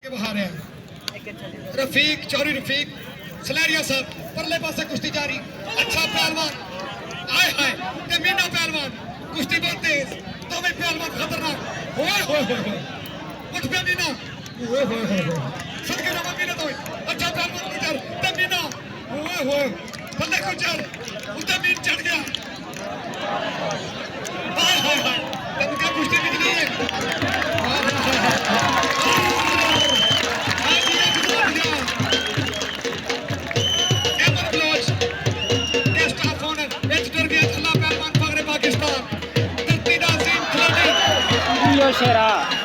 के बाहर है रफीक चौरी रफीक सलैरिया साहब परले पासे कुश्ती जारी अच्छा पहलवान आए हाय ते मीना पहलवान कुश्ती बहुत तेज तो भी पहलवान खतरनाक ओए होए होए उठ पे मीना ओए होए होए सदके रमा मीना तो अच्छा पहलवान गुजर ते मीना ओए होए बल्ले गुजर उते मीन चढ़ गया हाय हाय हाय तब क्या कुश्ती निकली है शेरा